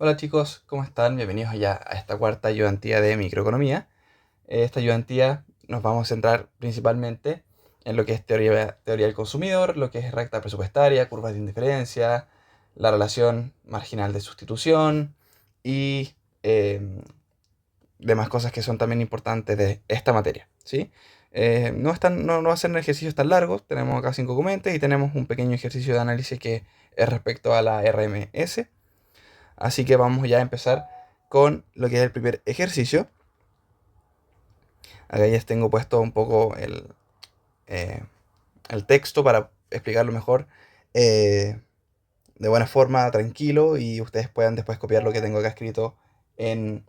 Hola chicos, ¿cómo están? Bienvenidos ya a esta cuarta ayudantía de microeconomía. Esta ayudantía nos vamos a centrar principalmente en lo que es teoría del consumidor, lo que es recta presupuestaria, curvas de indiferencia, la relación marginal de sustitución y demás cosas que son también importantes de esta materia, ¿sí? No va a ser ejercicios tan largos, tenemos acá 5 comentes y tenemos un pequeño ejercicio de análisis que es respecto a la RMS. Así que vamos ya a empezar con lo que es el primer ejercicio. Acá ya tengo puesto un poco eh, el texto para explicarlo mejor eh, de buena forma, tranquilo, y ustedes puedan después copiar lo que tengo acá escrito en,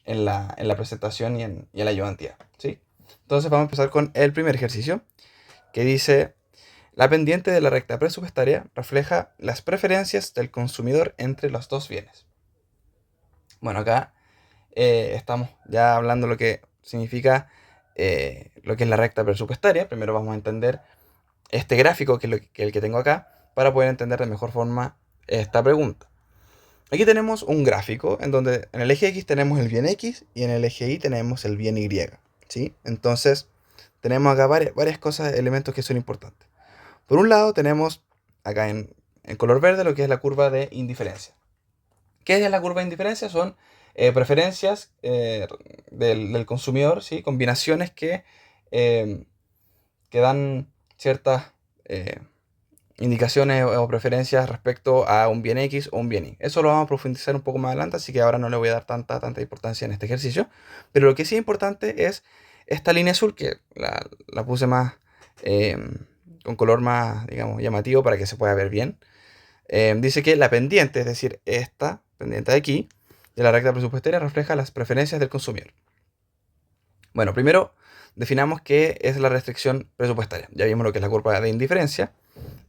en la presentación y en la ayudantía, ¿sí? Entonces vamos a empezar con el primer ejercicio, que dice: la pendiente de la recta presupuestaria refleja las preferencias del consumidor entre los dos bienes. Bueno, acá estamos ya hablando lo que significa lo que es la recta presupuestaria. Primero vamos a entender este gráfico, que es el que tengo acá, para poder entender de mejor forma esta pregunta. Aquí tenemos un gráfico en donde en el eje X tenemos el bien X y en el eje Y tenemos el bien Y, ¿sí? Entonces tenemos acá varias cosas, elementos que son importantes. Por un lado tenemos acá en color verde lo que es la curva de indiferencia. ¿Qué es la curva de indiferencia? Son preferencias del consumidor, ¿sí? Combinaciones eh, que dan ciertas eh, indicaciones o preferencias respecto a un bien X o un bien Y. Eso lo vamos a profundizar un poco más adelante, así que ahora no le voy a dar tanta importancia en este ejercicio. Pero lo que sí es importante es esta línea azul, que la puse más eh, con color más, digamos, llamativo para que se pueda ver bien. Dice que la pendiente, es decir, esta pendiente de aquí, de la recta presupuestaria, refleja las preferencias del consumidor. Bueno, primero definamos qué es la restricción presupuestaria. Ya vimos lo que es la curva de indiferencia.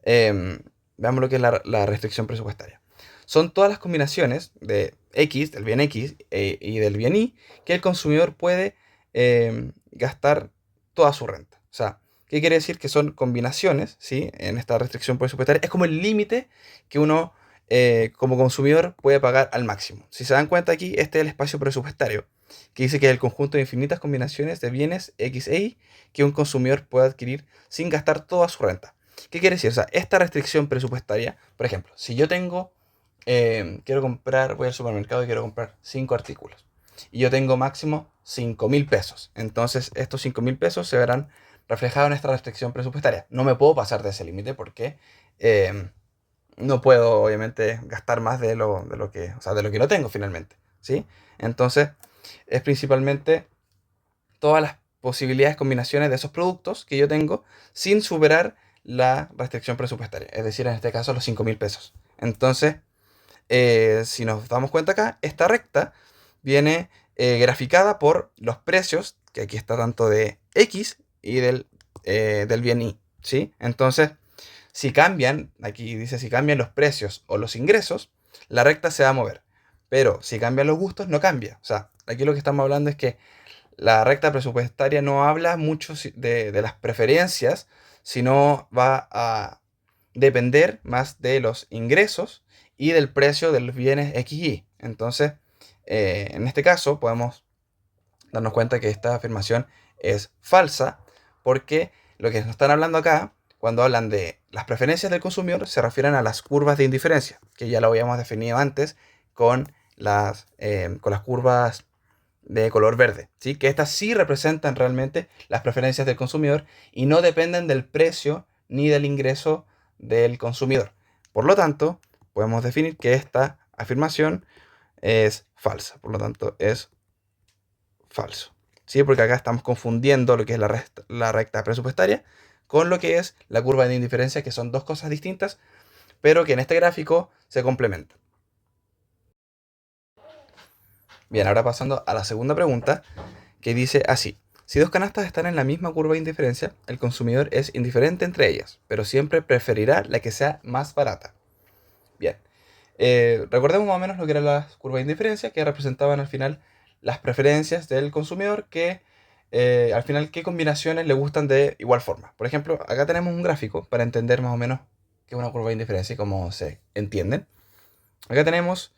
Veamos lo que es la restricción presupuestaria. Son todas las combinaciones de X, del bien X y del bien Y, que el consumidor puede gastar toda su renta. O sea, ¿qué quiere decir? Que son combinaciones, ¿sí? En esta restricción presupuestaria. Es como el límite que uno, como consumidor, puede pagar al máximo. Si se dan cuenta aquí, este es el espacio presupuestario, que dice que es el conjunto de infinitas combinaciones de bienes X e Y que un consumidor puede adquirir sin gastar toda su renta. ¿Qué quiere decir? O sea, esta restricción presupuestaria, por ejemplo, si yo quiero comprar, voy al supermercado y quiero comprar 5 artículos, y yo tengo máximo 5.000 pesos, entonces estos 5.000 pesos se verán reflejados en esta restricción presupuestaria. No me puedo pasar de ese límite porque eh, no puedo, obviamente, gastar más de lo que, o sea, de lo que no tengo finalmente, ¿sí? Entonces, es principalmente todas las posibilidades, combinaciones de esos productos que yo tengo sin superar la restricción presupuestaria, es decir, en este caso los 5.000 pesos. Entonces, si nos damos cuenta acá, esta recta viene graficada por los precios, que aquí está tanto de X y del bien Y, ¿sí? Entonces, si cambian, aquí dice si cambian los precios o los ingresos, la recta se va a mover. Pero si cambian los gustos, no cambia. O sea, aquí lo que estamos hablando es que la recta presupuestaria no habla mucho de las preferencias, sino va a depender más de los ingresos y del precio de los bienes XY. Entonces, en este caso, podemos darnos cuenta que esta afirmación es falsa, porque lo que nos están hablando acá, cuando hablan de las preferencias del consumidor, se refieren a las curvas de indiferencia, que ya lo habíamos definido antes con las curvas de color verde, ¿sí? Que estas sí representan realmente las preferencias del consumidor y no dependen del precio ni del ingreso del consumidor. Por lo tanto, podemos definir que esta afirmación es falsa, por lo tanto es falso, ¿sí? Porque acá estamos confundiendo lo que es la recta presupuestaria con lo que es la curva de indiferencia, que son dos cosas distintas, pero que en este gráfico se complementan. Bien, ahora pasando a la segunda pregunta, que dice así: si dos canastas están en la misma curva de indiferencia, el consumidor es indiferente entre ellas, pero siempre preferirá la que sea más barata. Bien, recordemos más o menos lo que eran las curvas de indiferencia, que representaban al final las preferencias del consumidor, que al final qué combinaciones le gustan de igual forma. Por ejemplo, acá tenemos un gráfico para entender más o menos qué es una curva de indiferencia y cómo se entienden. Acá tenemos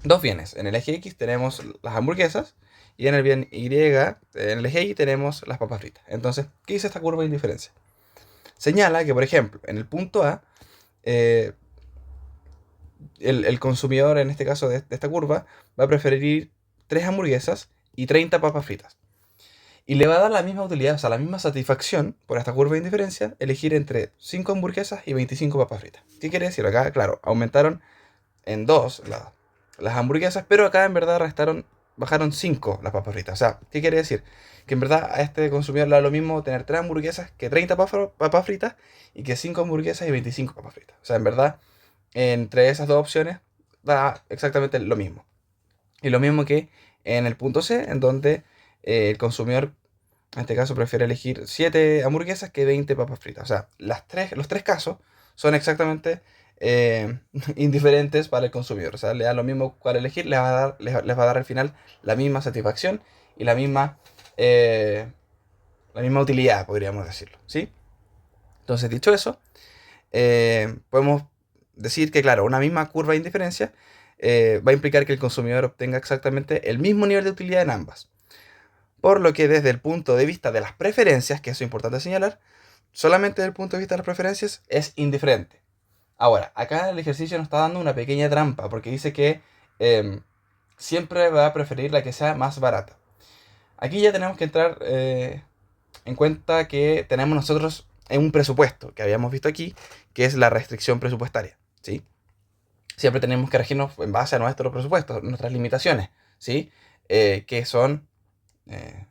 dos bienes. En el eje X tenemos las hamburguesas y en el bien Y, en el eje Y, tenemos las papas fritas. Entonces, ¿qué dice esta curva de indiferencia? Señala que, por ejemplo, en el punto A, eh, el consumidor, en este caso de esta curva, va a preferir 3 hamburguesas y 30 papas fritas. Y le va a dar la misma utilidad, o sea, la misma satisfacción por esta curva de indiferencia, elegir entre 5 hamburguesas y 25 papas fritas. ¿Qué quiere decir? Acá, claro, aumentaron en 2 las hamburguesas, pero acá en verdad bajaron 5 las papas fritas. O sea, ¿qué quiere decir? Que en verdad a este consumidor le da lo mismo tener 3 hamburguesas que 30 papas fritas y que 5 hamburguesas y 25 papas fritas. O sea, en verdad, entre esas dos opciones da exactamente lo mismo. Y lo mismo que en el punto C, en donde el consumidor, en este caso, prefiere elegir 7 hamburguesas que 20 papas fritas. O sea, los tres casos son exactamente indiferentes para el consumidor. O sea, le da lo mismo cuál elegir, les va a dar al final la misma satisfacción y eh, la misma utilidad, podríamos decirlo. ¿Sí? Entonces, dicho eso, podemos decir que, claro, una misma curva de indiferencia va a implicar que el consumidor obtenga exactamente el mismo nivel de utilidad en ambas. Por lo que desde el punto de vista de las preferencias, que eso es importante señalar, solamente desde el punto de vista de las preferencias es indiferente. Ahora, acá el ejercicio nos está dando una pequeña trampa, porque dice que em, siempre va a preferir la que sea más barata. Aquí ya tenemos que entrar en cuenta que tenemos nosotros en un presupuesto que habíamos visto aquí, que es la restricción presupuestaria, ¿sí? Siempre tenemos que regirnos en base a nuestro presupuesto, nuestras limitaciones, ¿sí? Que son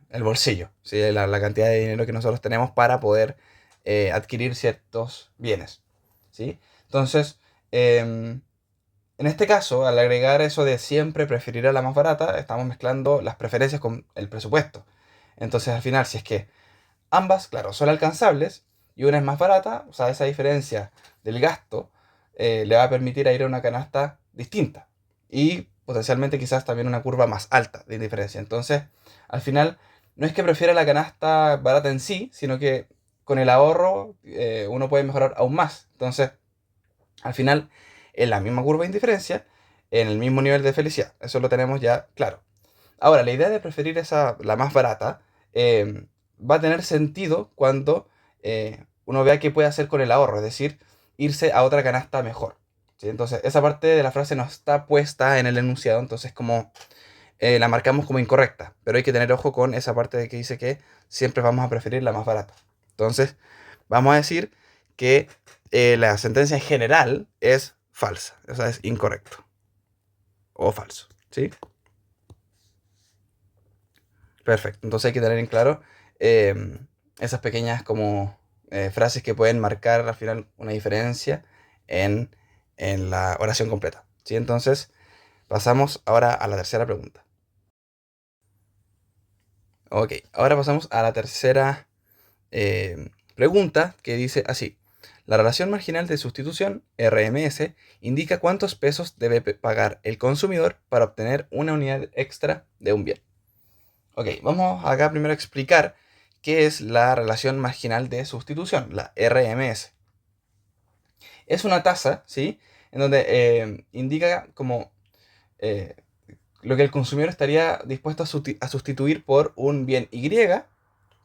el bolsillo, ¿sí? La cantidad de dinero que nosotros tenemos para poder adquirir ciertos bienes, ¿sí? Entonces, en este caso, al agregar eso de siempre preferir a la más barata, estamos mezclando las preferencias con el presupuesto. Entonces, al final, si es que ambas, claro, son alcanzables y una es más barata, o sea, esa diferencia del gasto le va a permitir ir a una canasta distinta y potencialmente quizás también una curva más alta de diferencia. Entonces, al final, no es que prefiera la canasta barata en sí, sino que con el ahorro uno puede mejorar aún más. Entonces, al final, en la misma curva de indiferencia, en el mismo nivel de felicidad. Eso lo tenemos ya claro. Ahora, la idea de preferir la más barata va a tener sentido cuando uno vea qué puede hacer con el ahorro, es decir, irse a otra canasta mejor. ¿Sí? Entonces, esa parte de la frase no está puesta en el enunciado, entonces como la marcamos como incorrecta, pero hay que tener ojo con esa parte de que dice que siempre vamos a preferir la más barata. Entonces, vamos a decir que la sentencia en general es falsa, o sea, es incorrecto o falso, ¿sí? Perfecto. Entonces hay que tener en claro esas pequeñas como frases que pueden marcar al final una diferencia en, en la oración completa. ¿Sí? Entonces pasamos ahora a la tercera pregunta. Ok, ahora pasamos a la tercera pregunta que dice así. La relación marginal de sustitución, RMS, indica cuántos pesos debe pagar el consumidor para obtener una unidad extra de un bien. Ok, vamos acá primero a explicar qué es la relación marginal de sustitución, la RMS. Es una tasa, ¿sí? En donde indica como eh, lo que el consumidor estaría dispuesto a sustituir por un bien Y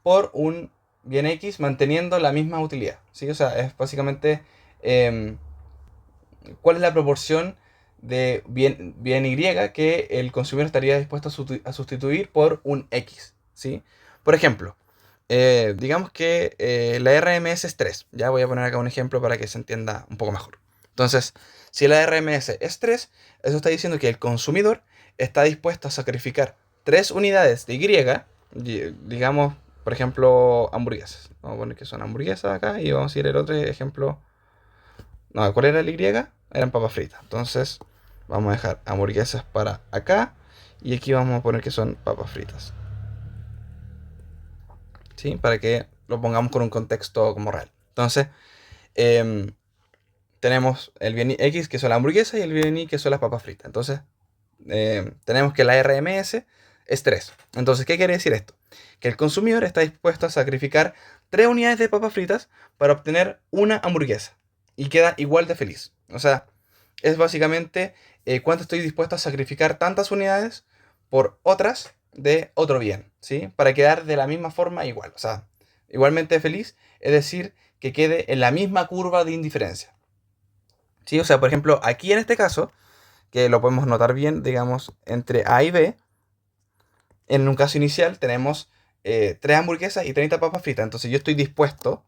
por un bien X manteniendo la misma utilidad, ¿sí? O sea, es básicamente em, cuál es la proporción de bien Y que el consumidor estaría dispuesto a sustituir por un X, ¿sí? Por ejemplo, digamos que la RMS es 3. Ya voy a poner acá un ejemplo para que se entienda un poco mejor. Entonces, si la RMS es 3, eso está diciendo que el consumidor está dispuesto a sacrificar 3 unidades de digamos, por ejemplo, hamburguesas. Vamos a poner que son hamburguesas acá y vamos a ir al otro ejemplo. No, ¿cuál era el Y? Eran papas fritas. Entonces, vamos a dejar hamburguesas para acá. Y aquí vamos a poner que son papas fritas. ¿Sí? Para que lo pongamos con un contexto como real. Entonces, em, tenemos el bien X, que son la hamburguesa, y el bien Y, que son las papas fritas. Entonces, tenemos que la RMS es 3. Entonces, ¿qué quiere decir esto? Que el consumidor está dispuesto a sacrificar 3 unidades de papas fritas para obtener una hamburguesa. Y queda igual de feliz. O sea, es básicamente cuánto estoy dispuesto a sacrificar tantas unidades por otras de otro bien, ¿sí? Para quedar de la misma forma igual, o sea, igualmente feliz, es decir, que quede en la misma curva de indiferencia, ¿sí? O sea, por ejemplo, aquí en este caso, que lo podemos notar bien, digamos, entre A y B, en un caso inicial tenemos 3 hamburguesas y 30 papas fritas. Entonces yo estoy dispuesto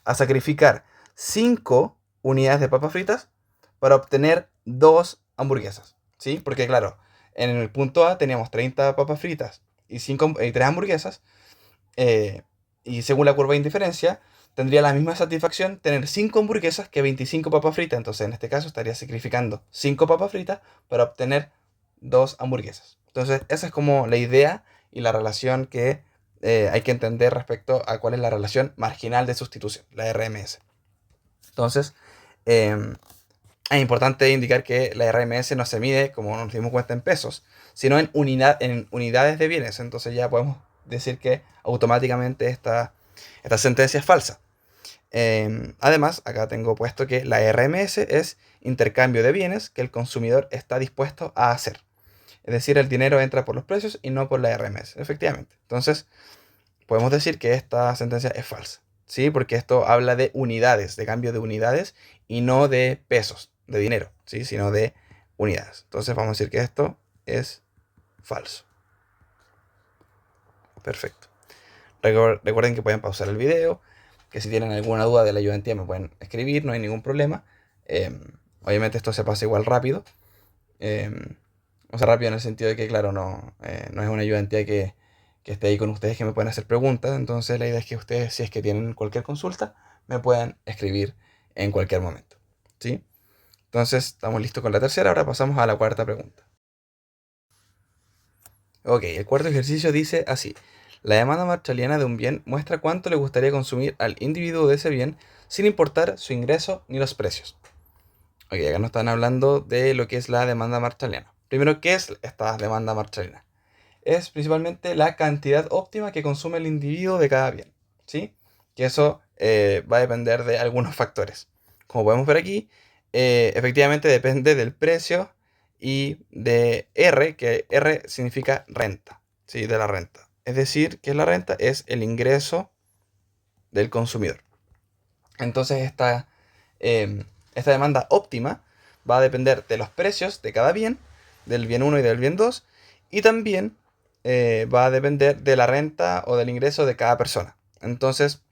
a sacrificar 5 unidades de papas fritas para obtener 2 hamburguesas. ¿Sí? Porque claro, en el punto A teníamos 30 papas fritas y 3 hamburguesas. eh, y según la curva de indiferencia, tendría la misma satisfacción tener 5 hamburguesas que 25 papas fritas. Entonces en este caso estaría sacrificando 5 papas fritas para obtener 2 hamburguesas. Entonces esa es como la idea y la relación que hay que entender respecto a cuál es la relación marginal de sustitución, la RMS. Entonces, em, es importante indicar que la RMS no se mide, como nos dimos cuenta, en pesos, sino en unidades de bienes. Entonces ya podemos decir que automáticamente esta sentencia es falsa. Además, acá tengo puesto que la RMS es intercambio de bienes que el consumidor está dispuesto a hacer. Es decir, el dinero entra por los precios y no por la RMS, efectivamente. Entonces, podemos decir que esta sentencia es falsa, ¿sí? Porque esto habla de unidades, de cambio de unidades y no de pesos, de dinero, ¿sí? Sino de unidades. Entonces vamos a decir que esto es falso. Perfecto. Recuerden que pueden pausar el video, que si tienen alguna duda de la ayudantía me pueden escribir, no hay ningún problema. Obviamente esto se pasa igual rápido. O sea, rápido en el sentido de que, claro, no es una ayudantía que esté ahí con ustedes que me pueden hacer preguntas. Entonces la idea es que ustedes, si es que tienen cualquier consulta, me puedan escribir en cualquier momento. ¿Sí? Entonces estamos listos con la tercera, ahora pasamos a la cuarta pregunta. Ok, el cuarto ejercicio dice así. La demanda marshalliana de un bien muestra cuánto le gustaría consumir al individuo de ese bien sin importar su ingreso ni los precios. Ok, acá nos están hablando de lo que es la demanda marshalliana. Primero, ¿qué es esta demanda marshalliana? Es principalmente la cantidad óptima que consume el individuo de cada bien, ¿sí? Que eso va a depender de algunos factores. Como podemos ver aquí, efectivamente depende del precio y de R, que R significa renta, ¿sí? De la renta. Es decir, que la renta es el ingreso del consumidor. Entonces esta demanda óptima va a depender de los precios de cada bien, del bien 1 y del bien 2, y también va a depender de la renta o del ingreso de cada persona. Entonces,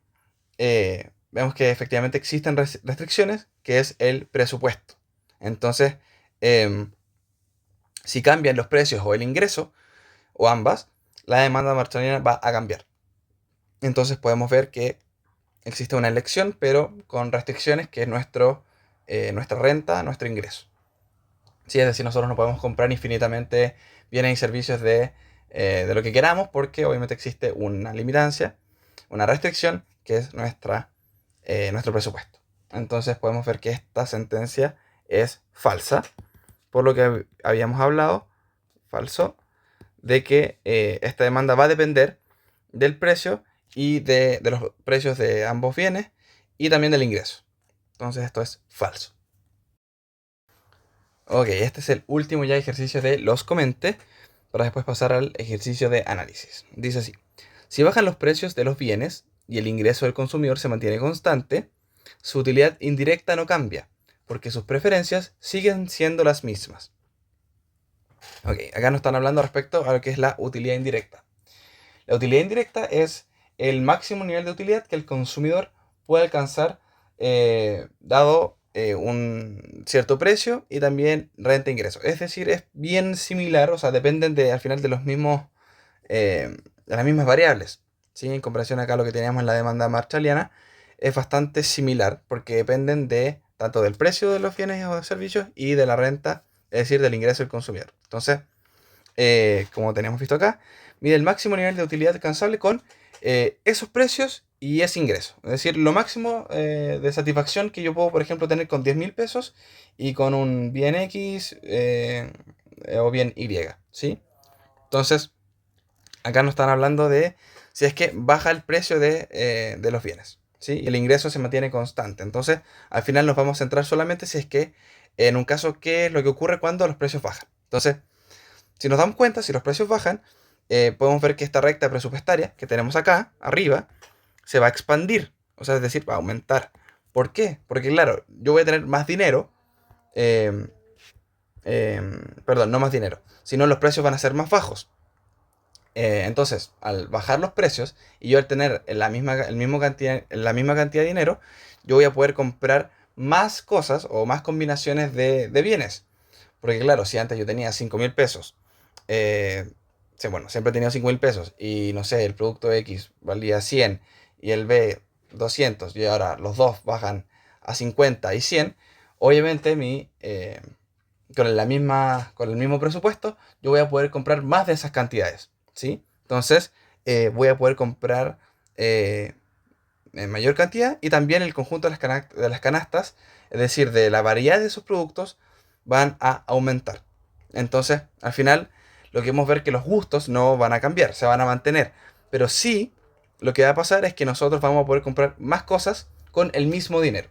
vemos que efectivamente existen restricciones, que es el presupuesto. Entonces, em, si cambian los precios o el ingreso, o ambas, la demanda marshalliana va a cambiar. Entonces podemos ver que existe una elección, pero con restricciones, que es nuestra renta, nuestro ingreso. Sí, es decir, nosotros no podemos comprar infinitamente bienes y servicios de lo que queramos, porque obviamente existe una limitancia, una restricción, que es nuestro presupuesto. Entonces podemos ver que esta sentencia es falsa, por lo que habíamos hablado, falso, de que esta demanda va a depender del precio y de los precios de ambos bienes y también del ingreso. Entonces esto es falso. Ok, este es el último ya ejercicio de los comente para después pasar al ejercicio de análisis. Dice así: si bajan los precios de los bienes y el ingreso del consumidor se mantiene constante, su utilidad indirecta no cambia, porque sus preferencias siguen siendo las mismas. Ok, acá nos están hablando respecto a lo que es la utilidad indirecta. La utilidad indirecta es el máximo nivel de utilidad que el consumidor puede alcanzar dado un cierto precio y también renta e ingreso. Es decir, es bien similar, o sea, dependen al final de las mismas variables. ¿Sí? En comparación acá a lo que teníamos en la demanda marshalliana, es bastante similar porque dependen de tanto del precio de los bienes o servicios y de la renta, es decir, del ingreso del consumidor. Entonces, como tenemos visto acá, mide el máximo nivel de utilidad alcanzable con esos precios y ese ingreso. Es decir, lo máximo de satisfacción que yo puedo, por ejemplo, tener con 10.000 pesos y con un bien X o bien Y, ¿sí? Entonces, acá nos están hablando de si es que baja el precio de los bienes, ¿sí? Y el ingreso se mantiene constante. Entonces, al final nos vamos a centrar solamente si es que En un caso, ¿qué es lo que ocurre cuando los precios bajan? Entonces, si nos damos cuenta, si los precios bajan, podemos ver que esta recta presupuestaria que tenemos acá, arriba, se va a expandir. O sea, es decir, va a aumentar. ¿Por qué? Porque claro, yo voy a tener más dinero. eh, Perdón, no más dinero, sino los precios van a ser más bajos. Entonces, al bajar los precios y yo al tener la misma cantidad de dinero, yo voy a poder comprar más cosas o más combinaciones de bienes. Porque claro, si antes yo tenía 5.000 pesos, eh, sí, bueno, siempre he tenido 5.000 pesos y no sé, el producto X valía 100 y el B 200 y ahora los dos bajan a 50 y 100, obviamente con el mismo presupuesto yo voy a poder comprar más de esas cantidades, ¿sí? Entonces voy a poder comprar eh, en mayor cantidad y también el conjunto de de las canastas, es decir, de la variedad de esos productos, van a aumentar. Entonces, al final, lo que vamos a ver que los gustos no van a cambiar, se van a mantener. Pero sí, lo que va a pasar es que nosotros vamos a poder comprar más cosas con el mismo dinero.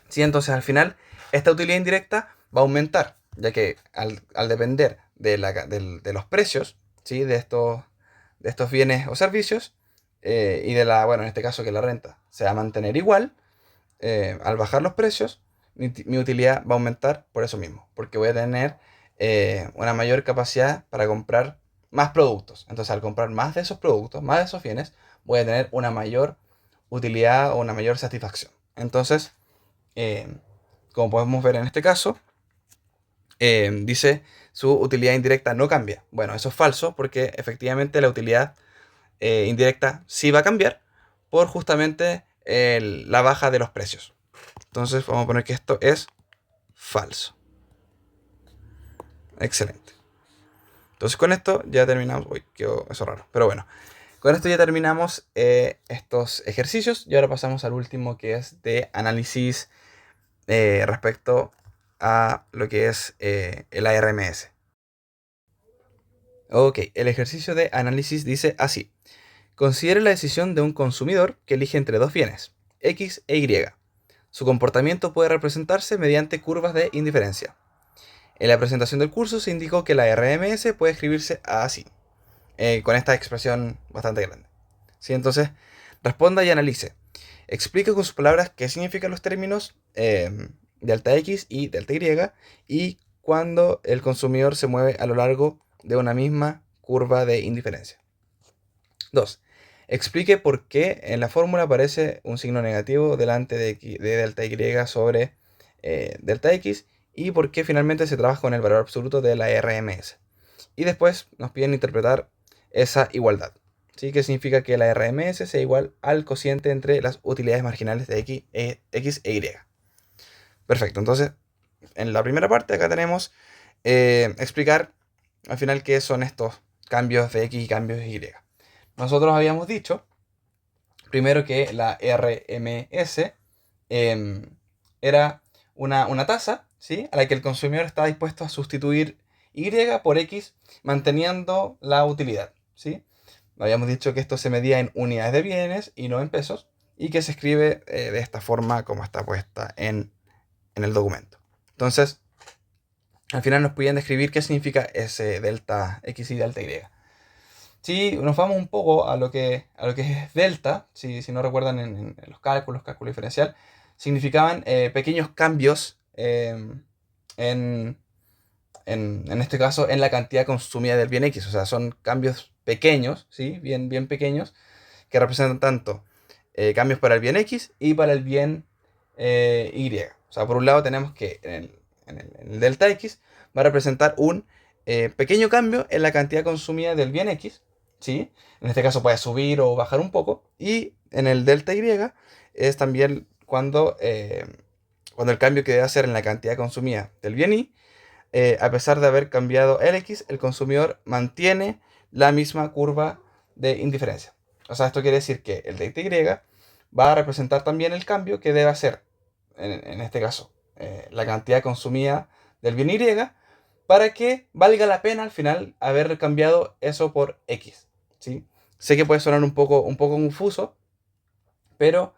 ¿Sí? Entonces, al final, esta utilidad indirecta va a aumentar, ya que al depender de los precios, ¿sí? De estos bienes o servicios, y de bueno, en este caso que la renta se va a mantener igual, al bajar los precios, mi utilidad va a aumentar por eso mismo, porque voy a tener una mayor capacidad para comprar más productos. Entonces, al comprar más de esos productos, más de esos bienes, voy a tener una mayor utilidad o una mayor satisfacción. Entonces, eh, como podemos ver en este caso, dice su utilidad indirecta no cambia. Bueno, eso es falso porque efectivamente la utilidad indirecta sí va a cambiar por justamente la baja de los precios. Entonces vamos a poner que esto es falso. Excelente. Entonces con esto ya terminamos. Uy, quedó eso raro. Pero bueno, con esto ya terminamos estos ejercicios y ahora pasamos al último, que es de análisis respecto a lo que es el ARMS. Ok, el ejercicio de análisis dice así. Considere la decisión de un consumidor que elige entre dos bienes, X e Y. Su comportamiento puede representarse mediante curvas de indiferencia. En la presentación del curso se indicó que la RMS puede escribirse así, con esta expresión bastante grande. ¿Sí? Entonces, responda y analice. Explique con sus palabras qué significan los términos delta X y delta Y cuando el consumidor se mueve a lo largo de una misma curva de indiferencia. 2. Explique por qué en la fórmula aparece un signo negativo delante de delta Y sobre delta X y por qué finalmente se trabaja con el valor absoluto de la RMS. Y después nos piden interpretar esa igualdad. ¿Sí? Que significa que la RMS sea igual al cociente entre las utilidades marginales de X e Y. Perfecto, entonces en la primera parte acá tenemos explicar al final qué son estos cambios de X y cambios de Y. Nosotros habíamos dicho primero que la RMS era una tasa, ¿sí? A la que el consumidor está dispuesto a sustituir Y por X manteniendo la utilidad, ¿sí? Habíamos dicho que esto se medía en unidades de bienes y no en pesos y que se escribe de esta forma como está puesta en el documento. Entonces, al final nos podían describir qué significa ese delta X y delta Y. Si nos vamos un poco a lo que es delta, si no recuerdan en los cálculo diferencial, significaban pequeños cambios en, en este caso en la cantidad consumida del bien X. O sea, son cambios pequeños, ¿sí? Bien pequeños, que representan tanto cambios para el bien X y para el bien Y. O sea, por un lado tenemos que en el delta X va a representar un pequeño cambio en la cantidad consumida del bien X, ¿sí? En este caso puede subir o bajar un poco. Y en el delta Y es también cuando el cambio que debe hacer en la cantidad consumida del bien Y, a pesar de haber cambiado el X, el consumidor mantiene la misma curva de indiferencia. O sea, esto quiere decir que el delta Y va a representar también el cambio que debe hacer, en este caso, la cantidad consumida del bien Y, para que valga la pena al final haber cambiado eso por X, ¿sí? Sé que puede sonar un poco confuso, pero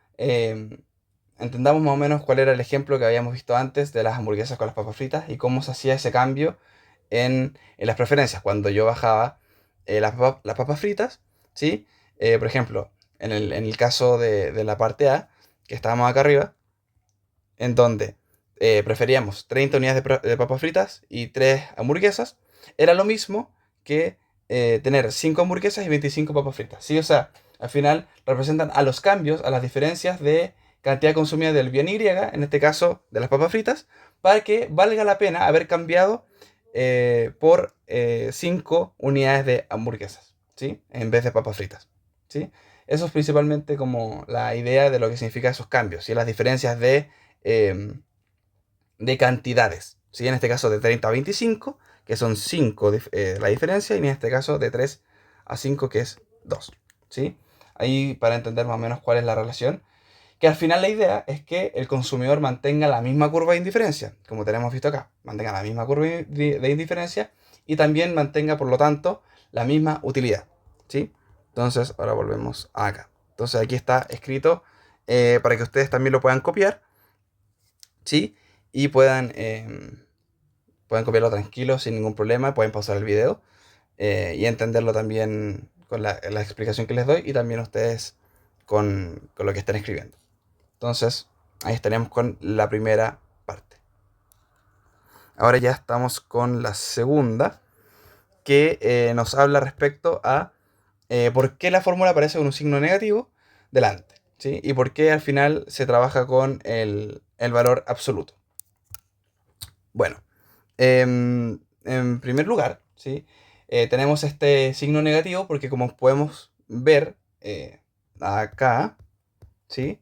entendamos más o menos cuál era el ejemplo que habíamos visto antes de las hamburguesas con las papas fritas y cómo se hacía ese cambio en las preferencias. Cuando yo bajaba las papas fritas, ¿sí? Por ejemplo, en el caso de la parte A, que estábamos acá arriba, en donde preferíamos 30 unidades de papas fritas y 3 hamburguesas, era lo mismo que tener 5 hamburguesas y 25 papas fritas. ¿Sí? O sea, al final representan a los cambios, a las diferencias de cantidad consumida del bien Y, en este caso de las papas fritas, para que valga la pena haber cambiado por 5 unidades de hamburguesas, ¿sí? En vez de papas fritas, ¿sí? Eso es principalmente como la idea de lo que significa esos cambios, ¿sí? Las diferencias em, de cantidades, ¿sí? En este caso de 30 a 25, que son 5 la diferencia, y en este caso de 3 a 5, que es 2, ¿sí? Ahí para entender más o menos cuál es la relación, que al final la idea es que el consumidor mantenga la misma curva de indiferencia, como tenemos visto acá, mantenga la misma curva de indiferencia y también mantenga, por lo tanto, la misma utilidad, ¿sí? Entonces, ahora volvemos acá. Entonces aquí está escrito para que ustedes también lo puedan copiar, ¿sí? Y puedan copiarlo tranquilo, sin ningún problema, pueden pausar el video y entenderlo también con la explicación que les doy y también ustedes con lo que están escribiendo. Entonces, ahí estaríamos con la primera parte. Ahora ya estamos con la segunda, que nos habla respecto a por qué la fórmula aparece con un signo negativo delante, ¿sí? Y por qué al final se trabaja con el valor absoluto. Bueno, en primer lugar, ¿sí? Tenemos este signo negativo porque como podemos ver acá, ¿sí?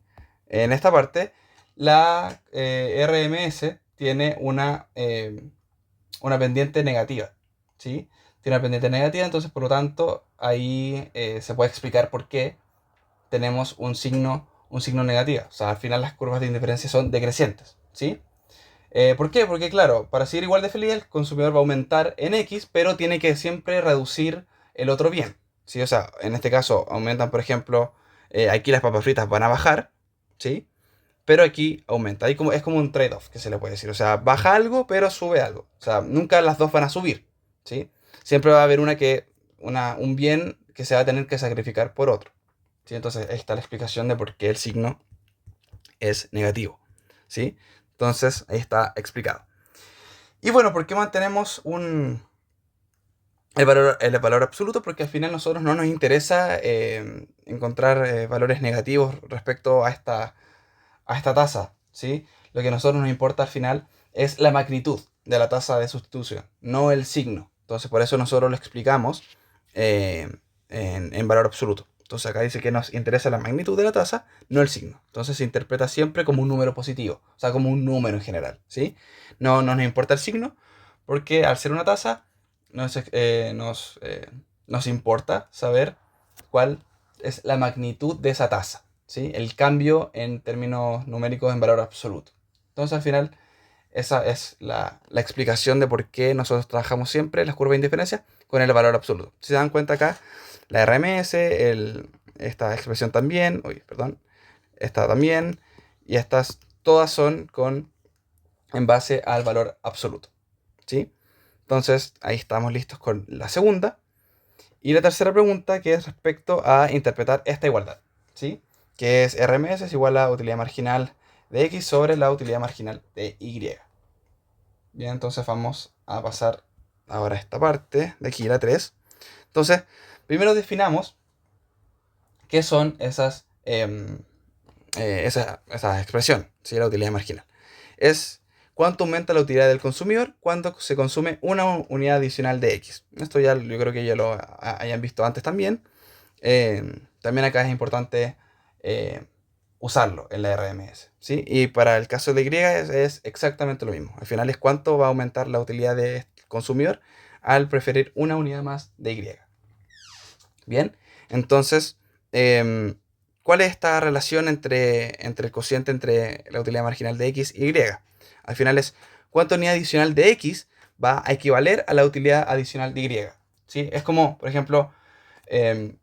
En esta parte, la RMS tiene una pendiente negativa, ¿sí? Tiene una pendiente negativa, entonces por lo tanto ahí se puede explicar por qué tenemos un signo negativo. O sea, al final las curvas de indiferencia son decrecientes, ¿sí? ¿Por qué? Porque claro, para seguir igual de feliz el consumidor va a aumentar en X, pero tiene que siempre reducir el otro bien, ¿sí? O sea, en este caso aumentan, por ejemplo, aquí las papas fritas van a bajar, ¿sí? Pero aquí aumenta. Es como un trade-off que se le puede decir. O sea, baja algo, pero sube algo. O sea, nunca las dos van a subir, ¿sí? Siempre va a haber un bien que se va a tener que sacrificar por otro, ¿sí? Entonces, ahí está la explicación de por qué el signo es negativo, ¿sí? Entonces, ahí está explicado. Y bueno, ¿por qué mantenemos el valor absoluto? Porque al final a nosotros no nos interesa encontrar valores negativos respecto a esta tasa, ¿sí? Lo que a nosotros nos importa al final es la magnitud de la tasa de sustitución, no el signo. Entonces, por eso nosotros lo explicamos eh, en valor absoluto. Entonces, acá dice que nos interesa la magnitud de la tasa, no el signo. Entonces, se interpreta siempre como un número positivo, o sea, como un número en general, ¿sí? No nos importa el signo, porque al ser una tasa, nos importa saber cuál es la magnitud de esa tasa, ¿sí? El cambio en términos numéricos en valor absoluto. Entonces, al final, esa es la explicación de por qué nosotros trabajamos siempre las curvas de indiferencia con el valor absoluto. Si se dan cuenta acá, la RMS, esta expresión también, perdón, esta también, y estas todas son en base al valor absoluto, ¿sí? Entonces, ahí estamos listos con la segunda. Y la tercera pregunta, que es respecto a interpretar esta igualdad, ¿sí? Que es RMS es igual a utilidad marginal de X sobre la utilidad marginal de Y. Bien, entonces vamos a pasar ahora a esta parte, de aquí la 3. Entonces, primero definamos qué son esa expresión, ¿sí? La utilidad marginal. Es cuánto aumenta la utilidad del consumidor cuando se consume una unidad adicional de X. Esto ya yo creo que ya lo hayan visto antes también. También acá es importante eh, usarlo en la RMS, ¿sí? Y para el caso de Y es exactamente lo mismo. Al final es cuánto va a aumentar la utilidad del consumidor al preferir una unidad más de Y. Bien, entonces, em, ¿cuál es esta relación entre el cociente entre la utilidad marginal de X y Y? Al final es cuánta unidad adicional de X va a equivaler a la utilidad adicional de Y. ¿Sí? Es como, por ejemplo, em,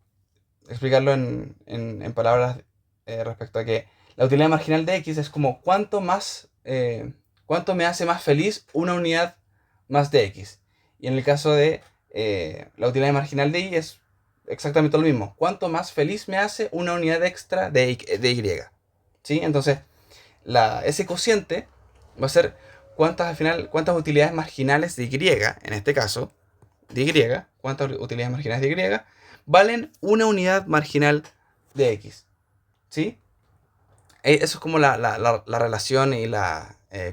explicarlo en palabras respecto a que La utilidad marginal de x es como cuánto me hace más feliz una unidad más de x. Y en el caso de la utilidad marginal de y es exactamente lo mismo. Cuánto más feliz me hace una unidad extra de y. ¿Sí? Entonces, ese cociente va a ser cuántas utilidades marginales de y, en este caso, de y, cuántas utilidades marginales de y, valen una unidad marginal de x. ¿Sí? Eso es como la relación y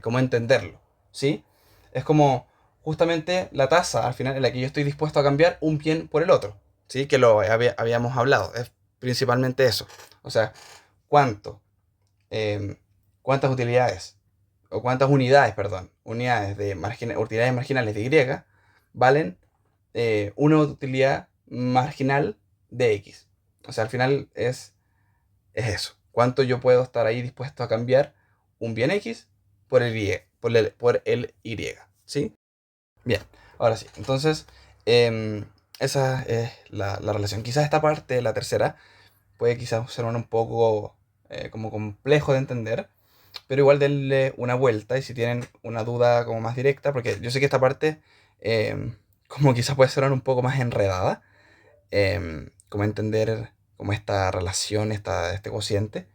cómo entenderlo. ¿Sí? Es como justamente la tasa al final en la que yo estoy dispuesto a cambiar un bien por el otro. ¿Sí? Que lo habíamos hablado. Es principalmente eso. O sea, cuánto, eh, cuántas utilidades, o cuántas unidades, perdón, unidades de utilidades marginales de y valen una utilidad marginal de x. O sea, al final es eso. ¿Cuánto yo puedo estar ahí dispuesto a cambiar un bien X por el Y? Por el Y. ¿Sí? Bien, ahora sí. Entonces, esa es la relación. Quizás esta parte, la tercera, puede quizás ser un poco como complejo de entender, pero igual denle una vuelta y si tienen una duda como más directa, porque yo sé que esta parte como quizás puede ser un poco más enredada, como entender como esta relación, este cociente.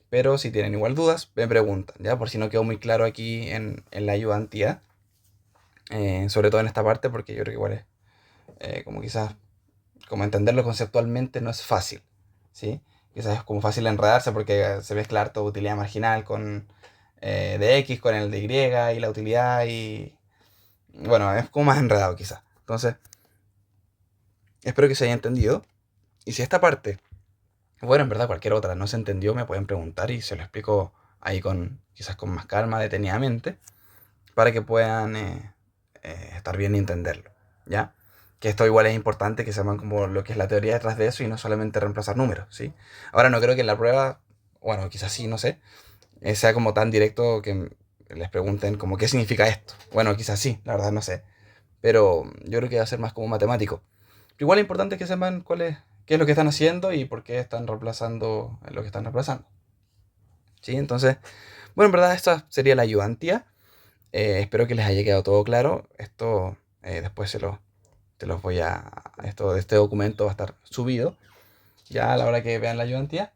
Pero si tienen igual dudas, me preguntan, ¿ya? Por si no quedó muy claro aquí en la ayudantía. Sobre todo en esta parte, porque yo creo que igual es como quizás, como entenderlo conceptualmente no es fácil, ¿sí? Quizás es como fácil enredarse porque se mezcla harto utilidad marginal de X con el de Y y la utilidad y... Bueno, es como más enredado quizás. Entonces, espero que se haya entendido. Y si esta parte, bueno, en verdad cualquier otra no se entendió, me pueden preguntar y se lo explico ahí quizás con más calma, detenidamente, para que puedan estar bien y entenderlo, ¿ya? Que esto igual es importante que sepan como lo que es la teoría detrás de eso y no solamente reemplazar números, ¿sí? Ahora no creo que en la prueba, bueno, quizás sí, no sé, sea como tan directo que les pregunten como qué significa esto. Bueno, quizás sí, la verdad no sé, pero yo creo que va a ser más como matemático. Pero igual es importante que sepan qué es lo que están haciendo y por qué están reemplazando lo que están reemplazando, ¿sí? Entonces, bueno, en verdad esta sería la ayudantía. Espero que les haya quedado todo claro. Esto después te los voy a... Este documento va a estar subido ya a la hora que vean la ayudantía.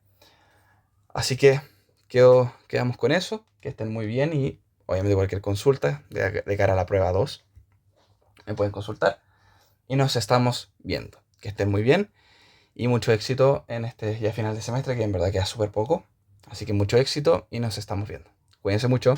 Así que quedamos con eso. Que estén muy bien y obviamente cualquier consulta de cara a la prueba 2 me pueden consultar. Y nos estamos viendo. Que estén muy bien y mucho éxito en este ya final de semestre que en verdad queda súper poco. Así que mucho éxito y nos estamos viendo. Cuídense mucho.